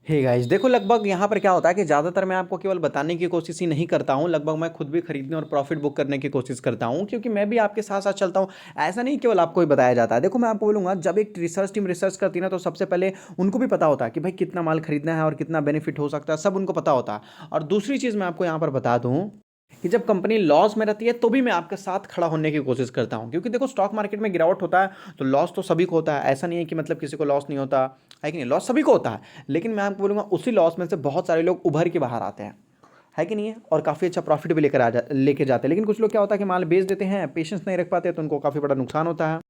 Hey guys, देखो लगभग यहाँ पर क्या होता है कि ज़्यादातर मैं आपको केवल बताने की कोशिश ही नहीं करता हूँ। लगभग मैं खुद भी खरीदने और प्रॉफिट बुक करने की कोशिश करता हूँ, क्योंकि मैं भी आपके साथ साथ चलता हूँ। ऐसा नहीं केवल आपको ही बताया जाता है। देखो मैं आपको बोलूँगा, जब एक रिसर्च टीम रिसर्च करती है ना, तो सबसे पहले उनको भी पता होता है कि भाई कितना माल खरीदना है और कितना बेनिफिट हो सकता है, सब उनको पता होता है। और दूसरी चीज़ मैं आपको यहाँ पर बता दूँ कि जब कंपनी लॉस में रहती है तो भी मैं आपके साथ खड़ा होने की कोशिश करता हूँ, क्योंकि देखो स्टॉक मार्केट में गिरावट होता है तो लॉस तो सभी को होता है। ऐसा नहीं है कि मतलब किसी को लॉस नहीं होता है कि नहीं, लॉस सभी को होता है। लेकिन मैं आपको बोलूँगा, उसी लॉस में से बहुत सारे लोग उभर के बाहर आते हैं, है कि नहीं है, और काफ़ी अच्छा प्रॉफिट भी लेके जाते हैं। लेकिन कुछ लोग क्या होता है कि माल बेच देते हैं, पेशेंस नहीं रख पाते, तो उनको काफ़ी बड़ा नुकसान होता है।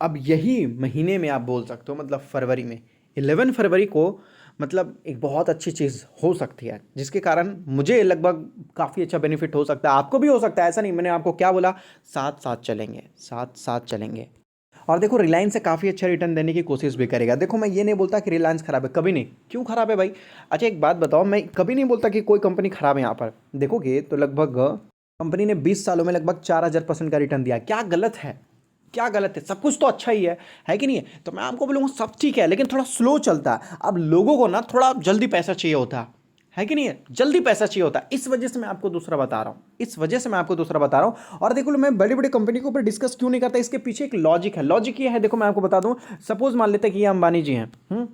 अब यही महीने में आप बोल सकते हो, मतलब फरवरी में, 11 फरवरी को, मतलब एक बहुत अच्छी चीज़ हो सकती है, जिसके कारण मुझे लगभग काफ़ी अच्छा बेनिफिट हो सकता है, आपको भी हो सकता है। ऐसा नहीं, मैंने आपको क्या बोला, साथ साथ चलेंगे, साथ साथ चलेंगे। और देखो रिलायंस से काफ़ी अच्छा रिटर्न देने की कोशिश भी करेगा। देखो मैं ये नहीं बोलता कि रिलायंस खराब है, कभी नहीं। क्यों खराब है भाई? अच्छा एक बात बताओ, मैं कभी नहीं बोलता कि कोई कंपनी खराब है। यहाँ पर देखोगे तो लगभग कंपनी ने 20 सालों में लगभग 4000% का रिटर्न दिया। क्या गलत है? क्या गलत है? सब कुछ तो अच्छा ही है कि नहीं है? तो मैं आपको बोलूँगा सब ठीक है, लेकिन थोड़ा स्लो चलता है। अब लोगों को ना थोड़ा जल्दी पैसा चाहिए होता है कि नहीं है? जल्दी पैसा चाहिए होता है। इस वजह से मैं आपको दूसरा बता रहा हूँ, इस वजह से मैं आपको दूसरा बता रहा हूँ। और देखो मैं बड़ी बड़ी कंपनी के ऊपर डिस्कस क्यों नहीं करता, इसके पीछे एक लॉजिक है। लॉजिक ये है, देखो मैं आपको बता दूं, सपोज मान लेते हैं कि ये अंबानी जी हैं,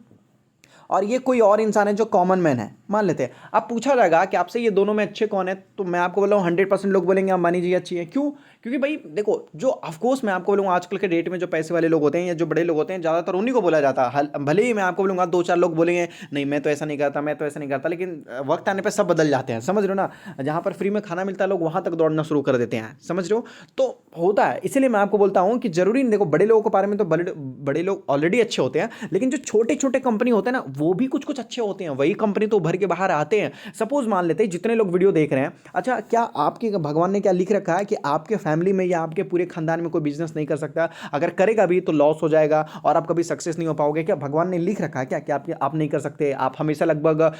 और ये कोई और इंसान है जो कॉमन मैन है, मान लेते हैं। अब पूछा जाएगा कि आपसे ये दोनों में अच्छे कौन है, तो मैं आपको बोल रहा हूँ 100% लोग बोलेंगे अंबानी जी अच्छी है। क्यों? क्योंकि भाई देखो, जो ऑफकोर्स मैं आपको बोलूँगा, आजकल के डेट में जो पैसे वाले लोग होते हैं या जो बड़े लोग होते हैं, ज़्यादातर उन्हीं को बोला जाता है। भले ही मैं आपको बोलूँगा 2-4 लोग बोलेंगे नहीं मैं तो ऐसा नहीं करता, मैं तो ऐसा नहीं करता, लेकिन वक्त आने पर सब बदल जाते हैं, समझ रहे हो ना? जहाँ पर फ्री में खाना मिलता है, लोग वहाँ तक दौड़ना शुरू कर देते हैं, समझ रहे हो? तो होता है। इसीलिए मैं आपको बोलता हूँ कि जरूरी नहीं, देखो बड़े लोगों के बारे में तो बड़े बड़े लोग ऑलरेडी अच्छे होते हैं, लेकिन जो छोटे छोटे कंपनी होते हैं ना, वो भी कुछ कुछ अच्छे होते हैं। वही कंपनी तो उभर के बाहर आते हैं। सपोज मान लेते हैं जितने लोग वीडियो देख रहे हैं, अच्छा क्या आपके भगवान ने क्या लिख रखा है कि आपके फैमिली में या आपके पूरे खानदान में कोई बिजनेस नहीं कर सकता? अगर करेगा भी तो लॉस हो जाएगा और आप कभी सक्सेस नहीं हो पाओगे। क्या भगवान ने लिख रखा है क्या कि आप नहीं कर सकते? आप हमेशा लगभग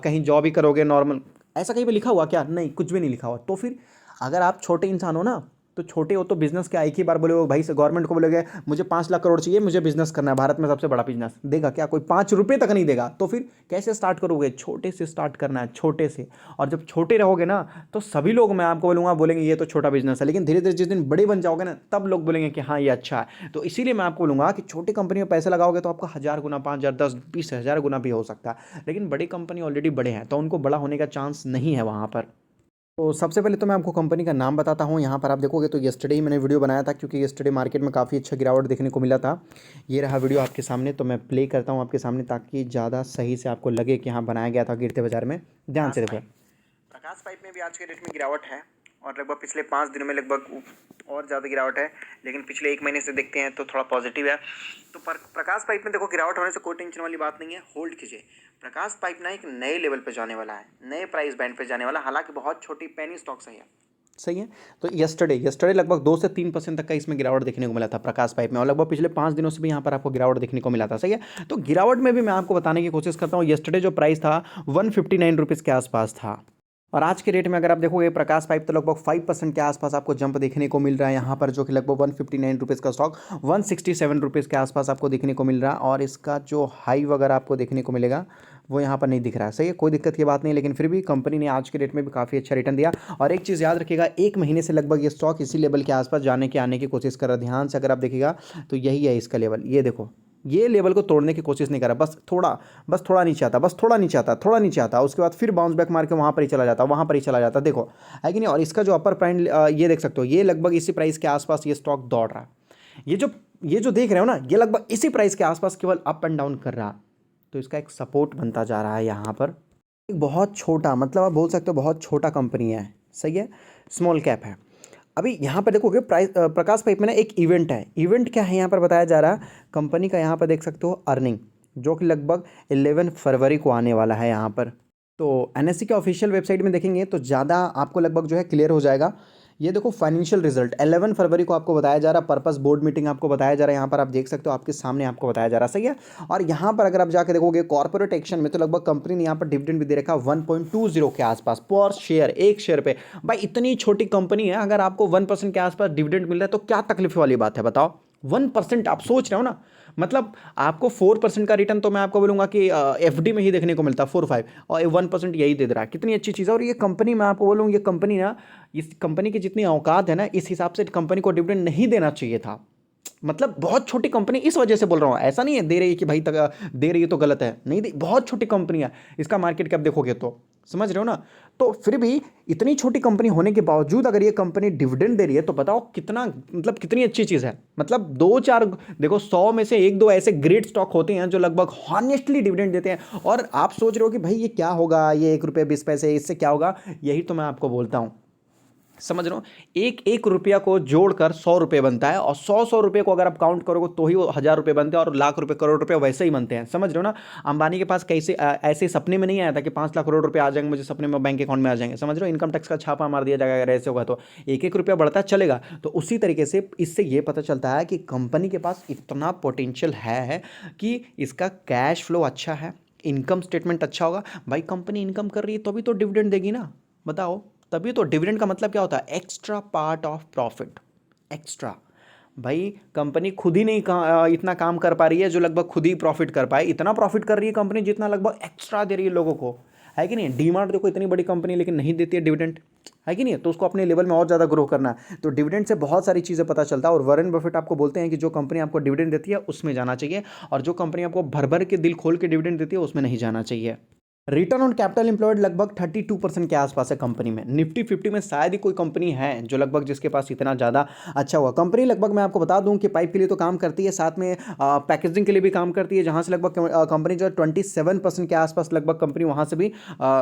कहीं जॉब ही करोगे नॉर्मल? ऐसा कहीं पे लिखा हुआ क्या? नहीं, कुछ भी नहीं लिखा हुआ। तो फिर अगर आप छोटे इंसान हो ना, तो छोटे हो तो बिजनेस क्या, एक ही बार बोले भाई से गवर्नमेंट को बोलोगे मुझे 5 लाख करोड़ चाहिए, मुझे बिजनेस करना है, भारत में सबसे बड़ा बिजनेस, देगा क्या? कोई 5 रुपए तक नहीं देगा। तो फिर कैसे स्टार्ट करोगे? छोटे से स्टार्ट करना है, छोटे से। और जब छोटे रहोगे ना, तो सभी लोग, मैं आपको बोलूंगा, बोलेंगे ये तो छोटा बिजनेस है। लेकिन धीरे धीरे जिस दिन बड़े बन जाओगे ना, तब लोग बोलेंगे कि हाँ ये अच्छा है। तो इसीलिए मैं आपको बोलूंगा कि छोटी कंपनी में पैसे लगाओगे तो आपका 1000 गुना, 5000, 10, 20 हजार गुना भी हो सकता है। लेकिन बड़ी कंपनी ऑलरेडी बड़े हैं, तो उनको बड़ा होने का चांस नहीं है वहां पर। तो सबसे पहले तो मैं आपको कंपनी का नाम बताता हूँ। यहाँ पर आप देखोगे तो येस्टरडे ही मैंने वीडियो बनाया था, क्योंकि येस्टरडे मार्केट में काफ़ी अच्छा गिरावट देखने को मिला था। ये रहा वीडियो आपके सामने, तो मैं प्ले करता हूँ आपके सामने, ताकि ज़्यादा सही से आपको लगे कि हाँ बनाया गया था गिरते बाजार में। ध्यान से देखो। प्रकाश पाइप में भी आज के डेट में गिरावट है, और लगभग पिछले 5 दिनों में लगभग और ज़्यादा गिरावट है। लेकिन पिछले 1 महीने से देखते हैं तो थोड़ा पॉजिटिव है। तो प्रकाश पाइप में देखो गिरावट होने से कोई टेंशन वाली बात नहीं है, होल्ड कीजिए। प्रकाश पाइप ना एक नए लेवल पे जाने वाला है, नए प्राइस बैंड पे जाने वाला है। हालांकि बहुत छोटी पेनी स्टॉक सही है, सही है। तो यस्टरडे लगभग 2 से 3% तक का इसमें गिरावट देखने को मिला था प्रकाश पाइप में, और लगभग पिछले 5 दिनों से भी यहाँ पर आपको गिरावट देखने को मिला था, सही है। तो गिरावट में भी मैं आपको बताने की कोशिश करता हूँ, यस्टरडे जो प्राइस था 159 रुपीज़ के आसपास था। और आज के रेट में अगर आप देखोगे प्रकाश पाइप, तो लगभग 5% के आसपास आपको जंप देखने को मिल रहा है यहाँ पर, जो कि लगभग 159 रुपीज़ का स्टॉक 167 रुपीज़ के आसपास आपको देखने को मिल रहा है। और इसका जो हाई वगैरह आपको देखने को मिलेगा वो यहाँ पर नहीं दिख रहा है, सही है। कोई दिक्कत की बात नहीं, लेकिन फिर भी कंपनी ने आज के रेट में भी काफ़ी अच्छा रिटर्न दिया। और एक चीज़ याद रखिएगा, 1 महीने से लगभग ये स्टॉक इसी लेवल के आसपास जाने के आने की कोशिश कर रहा है। ध्यान से अगर आप देखिएगा तो यही है इसका लेवल, ये देखो, ये लेवल को तोड़ने की कोशिश नहीं कर रहा, बस थोड़ा नीचे आता, बस थोड़ा नीचे आता, थोड़ा नीचे आता, उसके बाद फिर बाउंस बैक मार के वहाँ पर ही चला जाता, वहाँ पर ही चला जाता, देखो, है कि नहीं। और इसका जो अपर प्राइस ये देख सकते हो, ये लगभग इसी प्राइस के आसपास ये स्टॉक दौड़ रहा है। ये जो देख रहे हो ना, ये लगभग इसी प्राइस के आसपास केवल अप एंड डाउन कर रहा। तो इसका एक सपोर्ट बनता जा रहा है यहाँ पर। एक बहुत छोटा, मतलब आप बोल सकते हो बहुत छोटा कंपनी है, सही है, स्मॉल कैप है। अभी यहाँ पर देखोगे प्राइस, प्रकाश पाइप में ना एक इवेंट है। इवेंट क्या है यहाँ पर बताया जा रहा है, कंपनी का यहाँ पर देख सकते हो अर्निंग, जो कि लगभग 11 फरवरी को आने वाला है यहाँ पर। तो एनएससी के ऑफिशियल वेबसाइट में देखेंगे तो ज़्यादा आपको लगभग जो है क्लियर हो जाएगा। ये देखो फाइनेंशियल रिजल्ट 11 फरवरी को आपको बताया जा रहा है, पर्पस बोर्ड मीटिंग आपको बताया जा रहा है, यहाँ पर आप देख सकते हो, आपके सामने आपको बताया जा रहा है, सही है। और यहाँ पर अगर आप जाकर देखोगे कॉर्पोरेट एक्शन में, तो लगभग कंपनी ने यहाँ पर डिविडेंड भी दे रखा 1.20 के आसपास पर शेयर, एक शेयर पे। भाई इतनी छोटी कंपनी है, अगर आपको 1% के आसपास डिविडेंड मिल रहा है तो क्या तकलीफ वाली बात है बताओ? 1%, आप सोच रहे हो ना, मतलब आपको 4% का रिटर्न तो मैं आपको बोलूँगा कि एफडी में ही देखने को मिलता है, 4-5, और 1% यही दे रहा है। कितनी अच्छी चीज़ है। और ये कंपनी, मैं आपको बोलूँ, ये कंपनी ना, इस कंपनी की जितनी औकात है ना, इस हिसाब से कंपनी को डिविडेंड नहीं देना चाहिए था। मतलब बहुत छोटी कंपनी, इस वजह से बोल रहा हूँ, ऐसा नहीं है दे रही है कि भाई तक दे रही है तो गलत है, नहीं दे, बहुत छोटी कंपनी है। इसका मार्केट कैप देखोगे तो समझ रहे हो ना। तो फिर भी इतनी छोटी कंपनी होने के बावजूद अगर ये कंपनी डिविडेंड दे रही है तो बताओ कितना, मतलब कितनी अच्छी चीज़ है। मतलब दो चार, देखो 100 में से एक दो ऐसे ग्रेट स्टॉक होते हैं जो लगभग हॉनेस्टली डिविडेंड देते हैं। और आप सोच रहे हो कि भाई ये क्या होगा, ये 1 रुपये 20 पैसे, इससे क्या होगा। यही तो मैं आपको बोलता हूँ, समझ रहे हो। एक एक रुपया को जोड़कर 100 रुपये बनता है, और 100 100 रुपये को अगर आप काउंट करोगे तो ही वो 1000 रुपये बनते हैं, और लाख रुपए करोड़ रुपए वैसे ही बनते हैं। समझ रहे हो ना। अंबानी के पास कैसे ऐसे सपने में नहीं आया था कि 5 लाख करोड़ रुपए आ जाएंगे मुझे सपने में बैंक अकाउंट में आ जाएंगे। समझ रहे हो। इनकम टैक्स का छापा मार दिया जाएगा अगर ऐसे होगा तो एक एक रुपया बढ़ता चलेगा। तो उसी तरीके से इससे ये पता चलता है कि कंपनी के पास इतना पोटेंशियल है कि इसका कैश फ्लो अच्छा है, इनकम स्टेटमेंट अच्छा होगा। भाई कंपनी इनकम कर रही है तो भी तो डिविडेंड देगी ना, बताओ। तभी तो डिविडेंड का मतलब क्या होता है, extra part of profit, extra. भाई कंपनी खुद ही नहीं इतना काम कर पा रही है जो लगभग खुद ही प्रॉफिट कर पाए, इतना प्रॉफिट कर रही है कंपनी जितना लगभग एक्स्ट्रा दे रही है लोगों को, है कि नहीं। डीमार्ट देखो इतनी बड़ी कंपनी लेकिन नहीं देती है डिविडेंड, है कि नहीं। तो उसको अपने लेवल में और ज़्यादा ग्रो करना है, तो डिविडेंड से बहुत सारी चीज़ें पता चलता है। और वॉरेन बफेट आपको बोलते हैं कि जो कंपनी आपको डिविडेंड देती है उसमें जाना चाहिए, और जो कंपनी आपको भर भर के दिल खोल के डिविडेंड देती है उसमें नहीं जाना चाहिए। रिटर्न ऑन कैपिटल एम्प्लॉयड लगभग 32% के आसपास है कंपनी में। निफ्टी 50 में शायद ही कोई कंपनी है जो लगभग जिसके पास इतना ज़्यादा अच्छा हुआ। कंपनी लगभग मैं आपको बता दूं कि पाइप के लिए तो काम करती है, साथ में पैकेजिंग के लिए भी काम करती है, जहां से लगभग कंपनी जो है 27% के आसपास लगभग कंपनी वहां से भी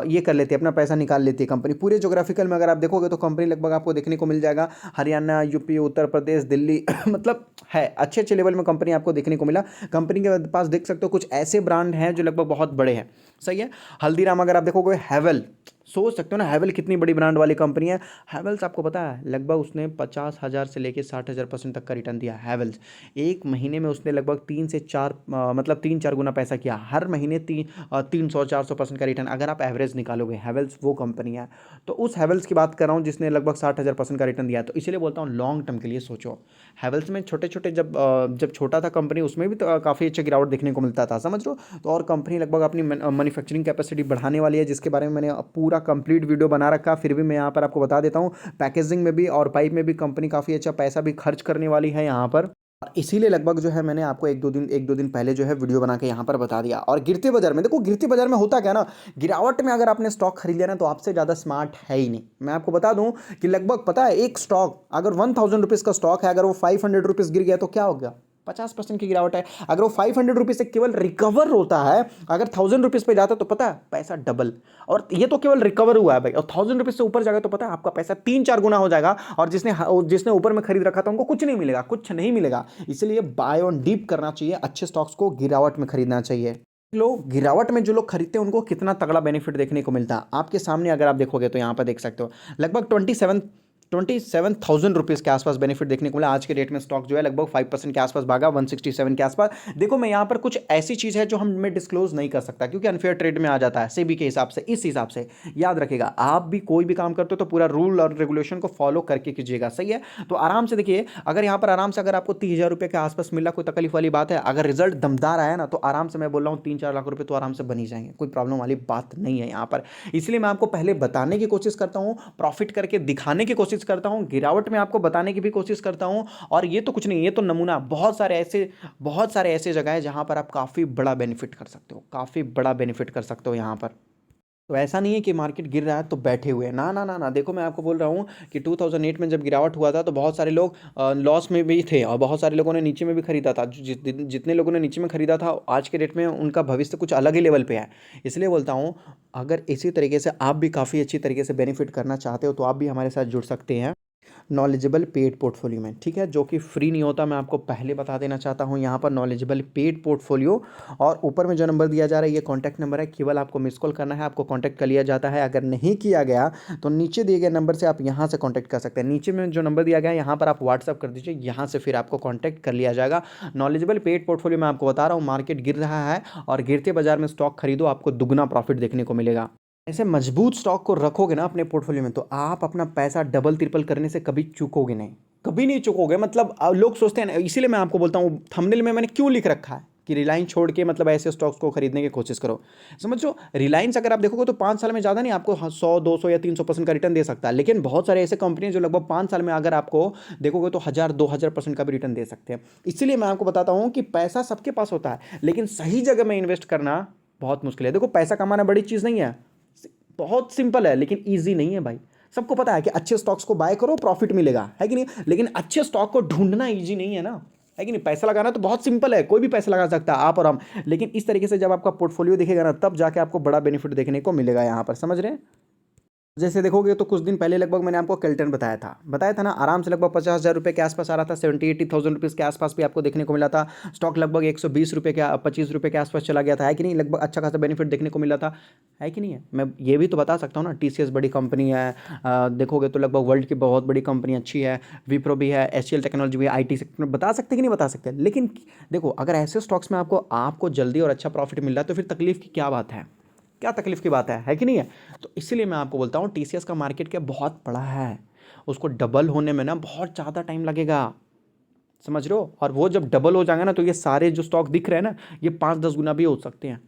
ये कर लेती है, अपना पैसा निकाल लेती है कंपनी। पूरे जोग्राफिकल में अगर आप देखोगे तो कंपनी लगभग आपको देखने को मिल जाएगा हरियाणा, यूपी, उत्तर प्रदेश, दिल्ली मतलब है अच्छे अच्छे लेवल में कंपनी आपको देखने को मिला। कंपनी के पास देख सकते हो कुछ ऐसे ब्रांड हैं जो लगभग बहुत बड़े हैं, सही है। हल्दीराम अगर आप देखोगे, हैवेल, सोच सकते हो ना हैवेल कितनी बड़ी ब्रांड वाली कंपनी है। हैवेल्स आपको पता है लगभग उसने 50,000 से लेके 60,000% तक का रिटर्न दिया। हैवेल्स एक महीने में उसने लगभग 3 से 4 मतलब 3-4 गुना पैसा किया। हर महीने 300-400% का रिटर्न अगर आप एवरेज निकालोगे, हैवेल्स वो कंपनी है। तो उस हैवेल्स की बात कर रहा हूँ जिसने लगभग 60,000% का रिटर्न दिया। तो इसीलिए बोलता हूँ लॉन्ग टर्म के लिए सोचो। हैवेल्स में छोटे छोटे जब छोटा था कंपनी उसमें भी तो काफ़ी अच्छा गिरावट देखने को मिलता था, समझ लो। तो और कंपनी लगभग अपनी मैन्युफैक्चरिंग कैपेसिटी बढ़ाने वाली है, जिसके बारे में मैंने पूरा कंप्लीट वीडियो बना रखा। फिर भी मैं यहाँ पर आपको बता देता हूँ, पैकेजिंग में भी और पाइप में भी कंपनी काफ़ी अच्छा पैसा भी खर्च करने वाली है यहाँ पर। और इसीलिए लगभग जो है मैंने आपको एक दो दिन पहले जो है वीडियो बना के यहाँ पर बता दिया। और गिरते बाजार में देखो, गिरते बाजार में होता क्या ना, गिरावट में अगर आपने स्टॉक खरीद लिया ना तो आपसे ज़्यादा स्मार्ट है ही नहीं। मैं आपको बता दूं कि लगभग पता है एक स्टॉक अगर 1000 रुपीज़ का स्टॉक है, अगर वो 500 रुपीज़ गिर गया तो क्या हो गया, 50% की गिरावट है। अगर वो 500 रुपीज़ से केवल रिकवर होता है, अगर 1000 रुपीज़ पे जाता है तो पता है पैसा डबल। और ये तो केवल रिकवर हुआ है भाई, और 1000 रुपीज़ से ऊपर जाएगा तो पता है आपका पैसा 3-4 गुना हो जाएगा। और जिसने ऊपर में खरीद रखा था उनको कुछ नहीं मिलेगा, कुछ नहीं मिलेगा। इसलिए बाय ऑन डीप करना चाहिए, अच्छे स्टॉक्स को गिरावट में खरीदना चाहिए। लोग गिरावट में जो लोग खरीदते हैं उनको कितना तगड़ा बेनिफिट देखने को मिलता है आपके सामने अगर आप देखोगे तो यहाँ पर देख सकते हो लगभग 27,000 रुपीज़ के आसपास बेनिफिट देखने को मिला। आज के डेट में स्टॉक जो है लगभग 5% के आसपास भागा, 167 के आसपास। देखो मैं यहाँ पर कुछ ऐसी चीज़ है जो मैं डिस्क्लोज नहीं कर सकता क्योंकि अनफेयर ट्रेड में आ जाता है सेबी के हिसाब से। इस हिसाब से याद रखेगा, आप भी कोई भी काम करते हो तो पूरा रूल और रेगुलेशन को फॉलो करके कीजिएगा, सही है। तो आराम से देखिए, अगर यहाँ पर आराम से अगर आपको 30,000 रुपये के आसपास मिला, कोई तकलीफ वाली बात है। अगर रिजल्ट दमदार आया ना तो आराम से मैं बोल रहा हूँ 3-4 लाख रुपये तो आराम से बन ही जाएंगे, कोई प्रॉब्लम वाली बात नहीं है यहाँ पर। इसलिए मैं आपको पहले बताने की कोशिश करता हूँ, प्रॉफिट करके दिखाने की कोशिश करता हूँ, गिरावट में आपको बताने की भी कोशिश करता हूं। और ये तो कुछ नहीं, ये तो नमूना। बहुत सारे ऐसे जगह है जहां पर आप काफी बड़ा बेनिफिट कर सकते हो, काफी बड़ा बेनिफिट कर सकते हो यहां पर। तो ऐसा नहीं है कि मार्केट गिर रहा है तो बैठे हुए हैं, ना ना ना ना। देखो मैं आपको बोल रहा हूँ कि 2008 में जब गिरावट हुआ था तो बहुत सारे लोग लॉस में भी थे, और बहुत सारे लोगों ने नीचे में भी खरीदा था। जितने लोगों ने नीचे में खरीदा था आज के डेट में उनका भविष्य कुछ अलग ही लेवल पे है। इसलिए बोलता हूँ अगर इसी तरीके से आप भी काफ़ी अच्छी तरीके से बेनिफिट करना चाहते हो तो आप भी हमारे साथ जुड़ सकते हैं नॉलेजेबल पेड पोर्टफोलियो में, ठीक है, जो कि फ्री नहीं होता। मैं आपको पहले बता देना चाहता हूँ यहाँ पर नॉलेजेबल पेड पोर्टफोलियो। और ऊपर में जो नंबर दिया जा रहा है ये कॉन्टैक्ट नंबर है, केवल आपको मिस कॉल करना है, आपको कॉन्टैक्ट कर लिया जाता है। अगर नहीं किया गया तो नीचे दिए गए नंबर से आप यहाँ से कॉन्टैक्ट कर सकते हैं। नीचे में जो नंबर दिया गया है यहाँ पर आप व्हाट्सअप कर दीजिए, यहाँ से फिर आपको कॉन्टैक्ट कर लिया जाएगा। नॉलेजेबल पेड पोर्टफोलियो में आपको बता रहा हूँ मार्केट गिर रहा है और गिरते बाजार में स्टॉक खरीदो, आपको दुगना प्रॉफिट देखने को मिलेगा। ऐसे मजबूत स्टॉक को रखोगे ना अपने पोर्टफोलियो में तो आप अपना पैसा डबल ट्रिपल करने से कभी चूकोगे नहीं, कभी नहीं चुकोगे। मतलब लोग सोचते हैं ना, इसीलिए मैं आपको बोलता हूँ थंबनेल में मैंने क्यों लिख रखा है कि रिलायंस छोड़ के मतलब ऐसे स्टॉक्स को खरीदने की कोशिश करो। समझो, रिलायंस अगर आप देखोगे तो 5 साल में ज़्यादा नहीं आपको 100 200 या 300% का रिटर्न दे सकता है, लेकिन बहुत सारे ऐसे कंपनी जो लगभग 5 साल में अगर आपको देखोगे तो 1000 2000% का भी रिटर्न दे सकते हैं। इसीलिए मैं आपको बताता हूँ कि पैसा सबके पास होता है, लेकिन सही जगह में इन्वेस्ट करना बहुत मुश्किल है। देखो, पैसा कमाना बड़ी चीज़ नहीं है, बहुत सिंपल है, लेकिन ईजी नहीं है भाई। सबको पता है कि अच्छे स्टॉक्स को बाय करो, प्रॉफिट मिलेगा, है कि नहीं, लेकिन अच्छे स्टॉक को ढूंढना ईजी नहीं है ना, है कि नहीं। पैसा लगाना तो बहुत सिंपल है, कोई भी पैसा लगा सकता है, आप और हम। लेकिन इस तरीके से जब आपका पोर्टफोलियो दिखेगा ना, तब जाके आपको बड़ा बेनिफिट देखने को मिलेगा यहाँ पर, समझ रहे हैं। जैसे देखोगे तो कुछ दिन पहले लगभग मैंने आपको केल्टन बताया था ना, आराम से लगभग 50,000 रुपये के आसपास आ रहा था, 70-80 थाउजेंड रुपीज़ के आसपास भी आपको देखने को मिला था। स्टॉक लगभग 120 रुपये के 25 रुपये के आसपास चला गया था, है कि नहीं। लगभग अच्छा खासा बेनिफिट देखने को मिला था, है कि नहीं है। मैं ये भी तो बता सकता हूँ ना, TCS बड़ी कंपनी है, देखोगे तो लगभग वर्ल्ड की बहुत बड़ी कंपनी अच्छी है, विप्रो भी है, HCL टेक्नोलॉजी भी है, IT सेक्टर में, बता सकते कि नहीं बता सकते। लेकिन देखो, अगर ऐसे स्टॉक्स में आपको आपको जल्दी और अच्छा प्रॉफिट मिल रहा है तो फिर तकलीफ की क्या बात है, क्या तकलीफ की बात है कि नहीं है। तो इसीलिए मैं आपको बोलता हूँ TCS का मार्केट क्या बहुत बड़ा है, उसको डबल होने में ना बहुत ज़्यादा टाइम लगेगा, समझ रहे हो। और वो जब डबल हो जाएगा ना, तो ये सारे जो स्टॉक दिख रहे हैं ना, ये 5-10 गुना भी हो सकते हैं।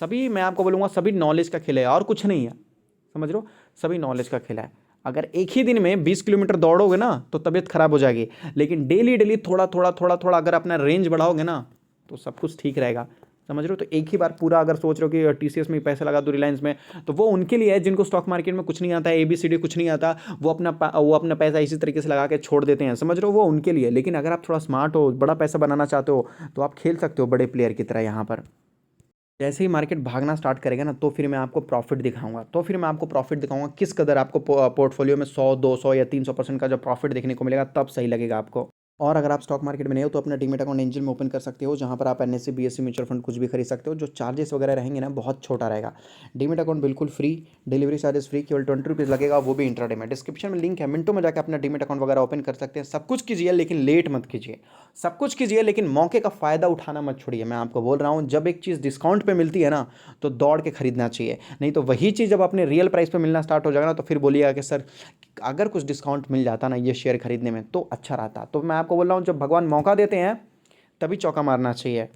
सभी, मैं आपको बोलूँगा, सभी नॉलेज का खेल है और कुछ नहीं है, समझ रहे हो, सभी नॉलेज का खेल है। अगर एक ही दिन में 20 किलोमीटर दौड़ोगे ना तो तबीयत खराब हो जाएगी, लेकिन डेली डेली थोड़ा थोड़ा थोड़ा थोड़ा अगर अपना रेंज बढ़ाओगे ना तो सब कुछ ठीक रहेगा, समझ रहे हो। तो एक ही बार पूरा अगर सोच रहे हो कि TCS में पैसे लगा दो, रिलायंस में, तो वो उनके लिए है जिनको स्टॉक मार्केट में कुछ नहीं आता है, ABCD कुछ नहीं आता, वो अपना पैसा इसी तरीके से लगा के छोड़ देते हैं, समझ रहे हो, वो उनके लिए। लेकिन अगर आप थोड़ा स्मार्ट हो, बड़ा पैसा बनाना चाहते हो, तो आप खेल सकते हो बड़े प्लेयर की तरह यहाँ पर। जैसे ही मार्केट भागना स्टार्ट करेगा ना, तो फिर मैं आपको प्रॉफिट दिखाऊंगा किस कदर आपको पोर्टफोलियो में 100 200 या 300% का जो प्रॉफिट देखने को मिलेगा, तब सही लगेगा आपको। और अगर आप स्टॉक मार्केट में नहीं हो तो अपना डीमेट अकाउंट एंजल में ओपन कर सकते हो, जहाँ पर आप NSE BSE म्यूचुअल फंड कुछ भी खरीद सकते हो। जो चार्जेस वगैरह रहेंगे ना, बहुत छोटा रहेगा। डीमेट अकाउंट बिल्कुल फ्री, डिलीवरी चार्जेस फ्री, केवल 20 रुपीज़ लगेगा, वो भी इंट्राडे में। डिस्क्रिप्शन में लिंक है, मिनटों में जाकर अपना डीमेट अकाउंट वगैरह ओपन कर सकते हैं। सब कुछ कीजिए लेकिन लेट मत कीजिए, सब कुछ कीजिए लेकिन मौके का फ़ायदा उठाना मत छोड़िए। मैं आपको बोल रहा हूँ, जब एक चीज़ डिस्काउंट पे मिलती है ना, तो दौड़ के खरीदना चाहिए। नहीं तो वही चीज़ जब अपने रियल प्राइस पे मिलना स्टार्ट हो जाएगा ना, तो फिर बोलिएगा कि सर अगर कुछ डिस्काउंट मिल जाता ना ये शेयर खरीदने में तो अच्छा रहता। तो मैं आपको बोल रहा हूँ, जब भगवान मौका देते हैं तभी चौका मारना चाहिए।